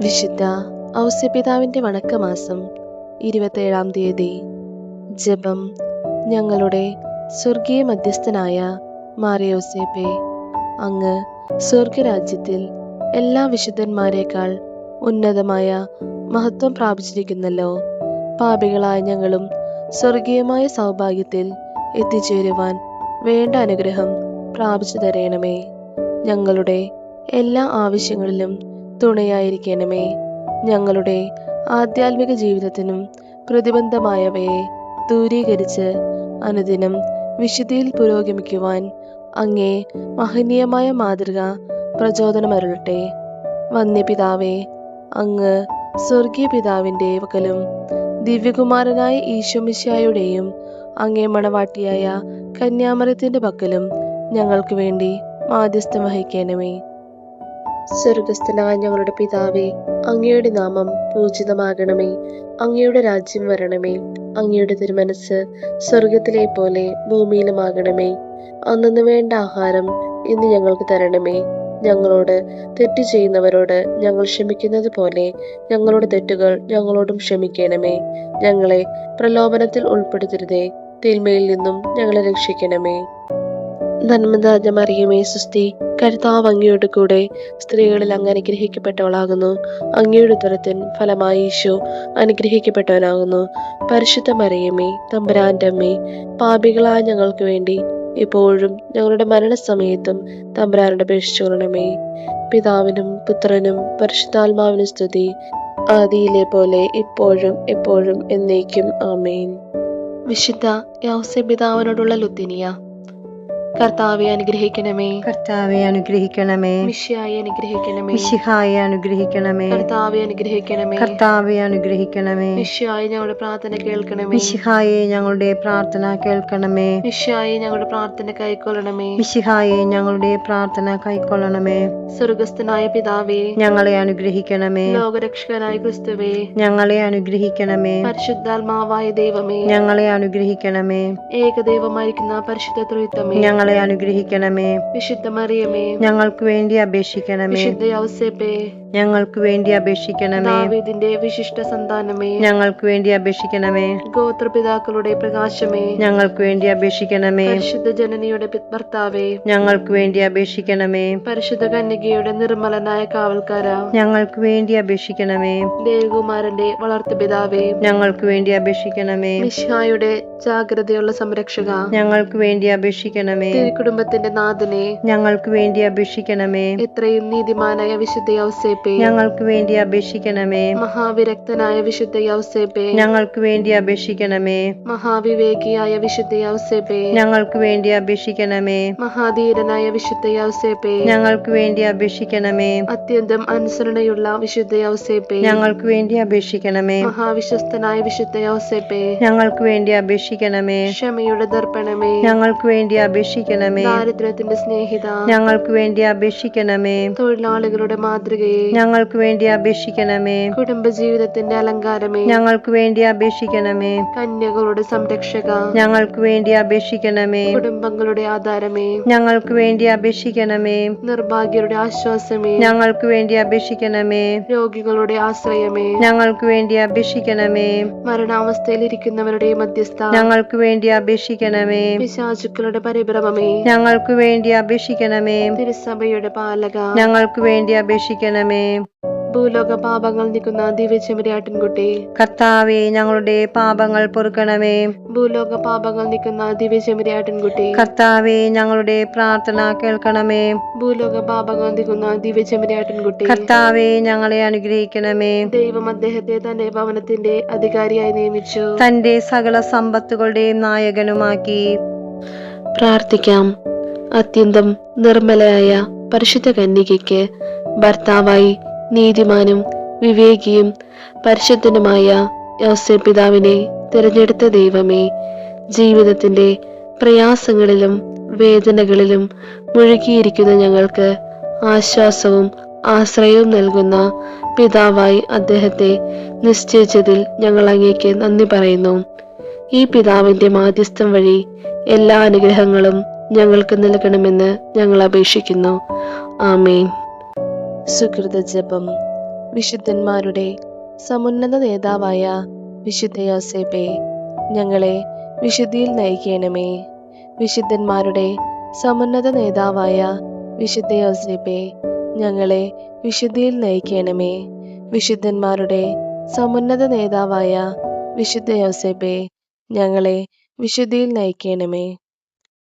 വിശുദ്ധ ഔസേപ്പിതാവിന്റെ വണക്കമാസം 27-ാം തീയതി. ജപം. ഞങ്ങളുടെ സ്വർഗീയ മധ്യസ്ഥനായ മാറിയോസേപ്പേ, അങ്ങ് സ്വർഗരാജ്യത്തിൽ എല്ലാ വിശുദ്ധന്മാരെക്കാൾ ഉന്നതമായ മഹത്വം പ്രാപിച്ചിരിക്കുന്നല്ലോ. പാപികളായ ഞങ്ങളും സ്വർഗീയമായ സൗഭാഗ്യത്തിൽ എത്തിച്ചേരുവാൻ വേണ്ട അനുഗ്രഹം പ്രാപിച്ചു തരയണമേ. ഞങ്ങളുടെ എല്ലാ ആവശ്യങ്ങളിലും തുണയായിരിക്കണമേ. ഞങ്ങളുടെ ആധ്യാത്മിക ജീവിതത്തിനും പ്രതിബന്ധമായവയെ ദൂരീകരിച്ച് അനുദിനം വിശുദ്ധിയിൽ പുരോഗമിക്കുവാൻ അങ്ങേ മഹനീയമായ മാതൃക പ്രചോദനമരുളട്ടെ. വന്യപിതാവേ, അങ്ങ് സ്വർഗീയ പിതാവിന്റെ പക്കലും ദിവ്യകുമാരനായ ഈശോമിശിഹായുടെയും അങ്ങേ മണവാട്ടിയായ കന്യാമറിയത്തിന്റെ പക്കലും ഞങ്ങൾക്ക് വേണ്ടി മാധ്യസ്ഥം വഹിക്കണമേ. സ്വർഗസ്ഥനായ ഞങ്ങളുടെ പിതാവേ, അങ്ങയുടെ നാമം പൂജിതമാകണമേ. അങ്ങയുടെ രാജ്യം വരണമേ. അങ്ങയുടെ തിരുമനസ് സ്വർഗത്തിലെ പോലെ ഭൂമിയിലുമാകണമേ. അന്നു വേണ്ട ആഹാരം ഇന്ന് ഞങ്ങൾക്ക് തരണമേ. ഞങ്ങളോട് തെറ്റ് ചെയ്യുന്നവരോട് ഞങ്ങൾ ക്ഷമിക്കുന്നത് പോലെ ഞങ്ങളുടെ തെറ്റുകൾ ഞങ്ങളോടും ക്ഷമിക്കണമേ. ഞങ്ങളെ പ്രലോഭനത്തിൽ ഉൾപ്പെടുത്തരുതേ, തിന്മയിൽ നിന്നും ഞങ്ങളെ രക്ഷിക്കണമേ. നന്മ നിറഞ്ഞ മറിയമേ, സുസ്തി, കർത്താവ് അങ്ങയോട് കൂടെ സ്ത്രീകളിൽ അങ്ങ് അനുഗ്രഹിക്കപ്പെട്ടവളാകുന്നു. അങ്ങയുടെ ഉദരത്തിൻ ഫലമായി ഈശോ അനുഗ്രഹിക്കപ്പെട്ടവനാകുന്നു. പരിശുദ്ധ മറിയമേ, തമ്പുരാന്റെ അമ്മേ, പാപികളായ ഞങ്ങൾക്ക് വേണ്ടി ഇപ്പോഴും ഞങ്ങളുടെ മരണസമയത്തും തമ്പുരാനോട് അപേക്ഷിച്ചുകൊള്ളണമേ. പിതാവിനും പുത്രനും പരിശുദ്ധാത്മാവിനും സ്തുതി, ആദിയിലെ പോലെ ഇപ്പോഴും എപ്പോഴും എന്നേക്കും. ആമേൻ. വിശുദ്ധ ഔസേപ്പിതാവിനോടുള്ള ലുത്തിനിയ. കർത്താവെ അനുഗ്രഹിക്കണമേ. കർത്താവെ അനുഗ്രഹിക്കണമേ. മിശിഹായെ അനുഗ്രഹിക്കണമേ. മിശിഹായെ അനുഗ്രഹിക്കണമേ. കർത്താവെ അനുഗ്രഹിക്കണമേ. കർത്താവെ അനുഗ്രഹിക്കണമേ. മിശിഹായെ ഞങ്ങളുടെ പ്രാർത്ഥന കേൾക്കണമേ. മിശിഹായെ ഞങ്ങളുടെ പ്രാർത്ഥന കേൾക്കണമേ. മിശിഹായെ ഞങ്ങളുടെ പ്രാർത്ഥന കൈക്കൊള്ളണമേ. മിശിഹായെ ഞങ്ങളുടെ പ്രാർത്ഥന കൈക്കൊള്ളണമേ. സ്വർഗസ്ഥനായ പിതാവേ, ഞങ്ങളെ അനുഗ്രഹിക്കണമേ. ലോകരക്ഷകനായ ക്രിസ്തുവേ, ഞങ്ങളെ അനുഗ്രഹിക്കണമേ. പരിശുദ്ധാത്മാവായ ദൈവമേ, ഞങ്ങളെ അനുഗ്രഹിക്കണമേ. ഏകദൈവമായിരിക്കുന്ന പരിശുദ്ധ ത്രിത്വമേ, ഞങ്ങളെ അനുഗ്രഹിക്കണമേ. വിശുദ്ധ മറിയമേ, ഞങ്ങൾക്ക് വേണ്ടി അപേക്ഷിക്കണമേ. വിശുദ്ധ ഔസേപ്പേ, ഞങ്ങൾക്ക് വേണ്ടി അപേക്ഷിക്കണമേ. ദാവീദിന്റെ വിശിഷ്ട സന്താനമേ, ഞങ്ങൾക്ക് വേണ്ടി അപേക്ഷിക്കണമേ. ഗോത്രപിതാക്കളുടെ പ്രകാശമേ, ഞങ്ങൾക്ക് വേണ്ടി അപേക്ഷിക്കണമേ. പരിശുദ്ധ ജനനിയുടെ ഭർത്താവേ, ഞങ്ങൾക്ക് വേണ്ടി അപേക്ഷിക്കണമേ. പരിശുദ്ധ കന്യകയുടെ നിർമ്മലനായ കാവൽക്കാര, ഞങ്ങൾക്ക് വേണ്ടി അപേക്ഷിക്കണമേ. ദേവകുമാരന്റെ വളർത്തുപിതാവേ, ഞങ്ങൾക്ക് വേണ്ടി അപേക്ഷിക്കണമേ. മിശിഹായുടെ ജാഗ്രതയുള്ള സംരക്ഷക, ഞങ്ങൾക്ക് വേണ്ടി അപേക്ഷിക്കണമേ. തിരുക്കുടുംബത്തിന്റെ നാഥനെ, ഞങ്ങൾക്ക് വേണ്ടി അപേക്ഷിക്കണമേ. എത്രയും നീതിമാനായ വിശുദ്ധ ഔസേപ്പേ, ഞങ്ങൾക്ക് വേണ്ടി അപേക്ഷിക്കണമേ. മഹാവിരക്തനായ വിശുദ്ധ ഔസേപ്പേ, ഞങ്ങൾക്ക് വേണ്ടി അപേക്ഷിക്കണമേ. മഹാവിവേകിയായ വിശുദ്ധ ഔസേപ്പേ, ഞങ്ങൾക്ക് വേണ്ടി അപേക്ഷിക്കണമേ. മഹാധീരനായ വിശുദ്ധ ഔസേപ്പേ, ഞങ്ങൾക്ക് വേണ്ടി അപേക്ഷിക്കണമേ. അത്യന്തം അനുസരണയുള്ള വിശുദ്ധ ഔസേപ്പേ, ഞങ്ങൾക്ക് വേണ്ടി അപേക്ഷിക്കണമേ. മഹാവിശ്വസ്തനായ വിശുദ്ധ ഔസേപ്പേ, ഞങ്ങൾക്ക് വേണ്ടി അപേക്ഷിക്കണമേ. ക്ഷമയുടെ ദർപ്പണമേ, ഞങ്ങൾക്ക് വേണ്ടി അപേക്ഷിക്കണമേ. ദാരിദ്ര്യത്തിന്റെ സ്നേഹിത, ഞങ്ങൾക്ക് വേണ്ടി അപേക്ഷിക്കണമേ. തൊഴിലാളികളുടെ മാതൃകയെ, ഞങ്ങൾക്ക് വേണ്ടി അപേക്ഷിക്കണമേ. കുടുംബജീവിതത്തിന്റെ അലങ്കാരമേ, ഞങ്ങൾക്ക് വേണ്ടി അപേക്ഷിക്കണമേ. കന്യകളുടെ സംരക്ഷക, ഞങ്ങൾക്ക് വേണ്ടി അപേക്ഷിക്കണമേ. കുടുംബങ്ങളുടെ ആധാരമേ, ഞങ്ങൾക്ക് വേണ്ടി അപേക്ഷിക്കണമേ. നിർഭാഗ്യരുടെ ആശ്വാസമേ, ഞങ്ങൾക്ക് വേണ്ടി അപേക്ഷിക്കണമേ. രോഗികളുടെ ആശ്രയമേ, ഞങ്ങൾക്ക് വേണ്ടി അപേക്ഷിക്കണമേ. മരണാവസ്ഥയിലിരിക്കുന്നവരുടെ മധ്യസ്ഥ, ഞങ്ങൾക്ക് വേണ്ടി അപേക്ഷിക്കണമേ. പിശാചുക്കളുടെ പരിഭ്രമമേ, ഞങ്ങൾക്ക് വേണ്ടി അപേക്ഷിക്കണമേ. തിരുസഭയുടെ പാലക, ഞങ്ങൾക്ക് വേണ്ടി അപേക്ഷിക്കണമേ. ഭൂലോക പാപങ്ങൾ നീക്കുന്ന ദിവ്യചെമ്മരിയാട്ടിൻകുട്ടി, കർത്താവേ, ഞങ്ങളുടെ പാപങ്ങൾ പൊറുക്കണമേ. ഭൂലോക പാപങ്ങൾ നീക്കുന്ന ദിവ്യചെമ്മരിയാട്ടിൻകുട്ടി, കർത്താവേ, ഞങ്ങളുടെ പ്രാർത്ഥന കേൾക്കണമേ. ഭൂലോക പാപങ്ങൾ നീക്കുന്ന ദിവ്യചെമ്മരിയാട്ടിൻകുട്ടി, കർത്താവേ, ഞങ്ങളെ അനുഗ്രഹിക്കണമേ. ദൈവം അദ്ദേഹത്തെ തന്റെ ഭവനത്തിന്റെ അധികാരിയായി നിയമിച്ചു, തന്റെ സകല സമ്പത്തുകളുടെയും നായകനുമാക്കി. പ്രാർത്ഥിക്കാം. അത്യന്തം നിർമ്മലയായ പരിശുദ്ധ കന്യകയ്ക്ക് ഭർത്താവായി നീതിമാനും വിവേകിയും പരിശുദ്ധനുമായ ഔസേപ്പിതാവിനെ തിരഞ്ഞെടുത്ത ദൈവമേ, ജീവിതത്തിന്റെ പ്രയാസങ്ങളിലും വേദനകളിലും മുഴുകിയിരിക്കുന്ന ഞങ്ങൾക്ക് ആശ്വാസവും ആശ്രയവും നൽകുന്ന പിതാവായി അദ്ദേഹത്തെ നിശ്ചയിച്ചതിൽ ഞങ്ങൾ അങ്ങേക്ക് നന്ദി പറയുന്നു. ഈ പിതാവിന്റെ മാധ്യസ്ഥം വഴി എല്ലാ അനുഗ്രഹങ്ങളും ഞങ്ങൾക്ക് നൽകണമെന്ന് ഞങ്ങൾ അപേക്ഷിക്കുന്നു. ആമേൻ. സുകൃത ജപം. വിശുദ്ധന്മാരുടെ സമുന്നത നേതാവായ വിശുദ്ധ യോസേപ്പേ, ഞങ്ങളെ വിശുദ്ധിയിൽ നയിക്കണമേ. വിശുദ്ധന്മാരുടെ സമുന്നത നേതാവായ വിശുദ്ധ യോസേപ്പേ, ഞങ്ങളെ വിശുദ്ധിയിൽ നയിക്കണമേ. വിശുദ്ധന്മാരുടെ സമുന്നത നേതാവായ വിശുദ്ധ യോസേപ്പേ, ഞങ്ങളെ വിശുദ്ധിയിൽ നയിക്കണമേ.